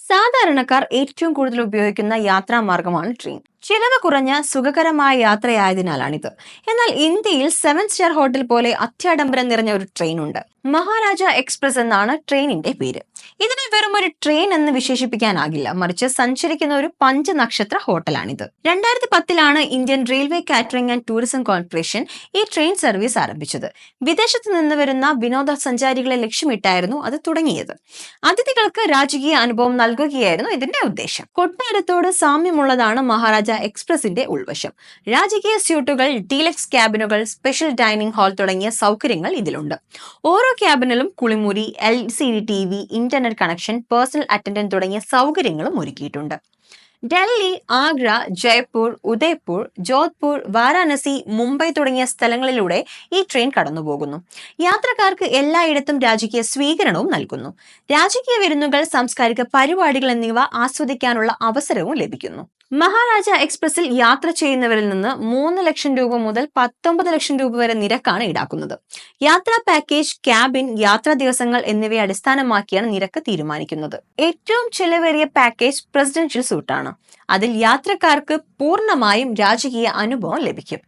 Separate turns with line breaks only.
സാധാരണക്കാർ ഏറ്റവും കൂടുതൽ ഉപയോഗിക്കുന്ന യാത്രാമാർഗമാണ് ട്രെയിൻ. ചിലവ് കുറഞ്ഞ സുഖകരമായ യാത്രയായതിനാലാണിത്. എന്നാൽ ഇന്ത്യയിൽ 7 സ്റ്റാർ ഹോട്ടൽ പോലെ അത്യാഡംബരം നിറഞ്ഞ ഒരു ട്രെയിൻ ഉണ്ട്. മഹാരാജ എക്സ്പ്രസ് എന്നാണ് ട്രെയിനിന്റെ പേര്. ഇതിനെ വെറും ഒരു ട്രെയിൻ എന്ന് വിശേഷിപ്പിക്കാനാകില്ല, മറിച്ച് സഞ്ചരിക്കുന്ന ഒരു പഞ്ചനക്ഷത്ര ഹോട്ടലാണിത്. 2010 Indian railway catering and tourism corporation ഈ ട്രെയിൻ സർവീസ് ആരംഭിച്ചത്. വിദേശത്ത് നിന്ന് വരുന്ന വിനോദസഞ്ചാരികളെ ലക്ഷ്യമിട്ടായിരുന്നു അത് തുടങ്ങിയത്. അതിഥികൾക്ക് രാജകീയ അനുഭവം നൽകുകയായിരുന്നു ഇതിന്റെ ഉദ്ദേശം. കൊട്ടാരത്തോട് സാമ്യമുള്ളതാണ് മഹാരാജ എക്സ്പ്രസിന്റെ ഉൾവശം. രാജകീയ സ്യൂട്ടുകൾ, ഡീലക്സ് ക്യാബിനുകൾ, സ്പെഷ്യൽ ഡൈനിങ് ഹാൾ തുടങ്ങിയ സൗകര്യങ്ങൾ ഇതിലുണ്ട്. ഓരോ ക്യാബിനിലും കുളിമുറി, LCD TV, internet connection, personal attendant തുടങ്ങിയ സൗകര്യങ്ങളും ഒരുക്കിയിട്ടുണ്ട്. ഡൽഹി, ആഗ്ര, ജയ്പൂർ, ഉദയ്പൂർ, ജോധ്പൂർ, വാരാണസി, മുംബൈ തുടങ്ങിയ സ്ഥലങ്ങളിലൂടെ ഈ ട്രെയിൻ കടന്നുപോകുന്നു. യാത്രക്കാർക്ക് എല്ലായിടത്തും രാജകീയ സ്വീകരണവും നൽകുന്നു. രാജകീയ വിരുന്നുകൾ, സാംസ്കാരിക പരിപാടികൾ എന്നിവ ആസ്വദിക്കാനുള്ള അവസരവും ലഭിക്കുന്നു. മഹാരാജ എക്സ്പ്രസിൽ യാത്ര ചെയ്യുന്നവരിൽ നിന്ന് 3 ലക്ഷം രൂപ മുതൽ 19 ലക്ഷം രൂപ വരെ നിരക്കാണ് ഈടാക്കുന്നത്. യാത്രാ പാക്കേജ്, ക്യാബിൻ, യാത്രാ ദിവസങ്ങൾ എന്നിവയെ അടിസ്ഥാനമാക്കിയാണ് നിരക്ക് തീരുമാനിക്കുന്നത്. ഏറ്റവും ചെലവേറിയ പാക്കേജ് പ്രസിഡൻഷ്യൽ സൂട്ടാണ്. അതിൽ യാത്രക്കാർക്ക് പൂർണ്ണമായും രാജകീയ അനുഭവം ലഭിക്കും.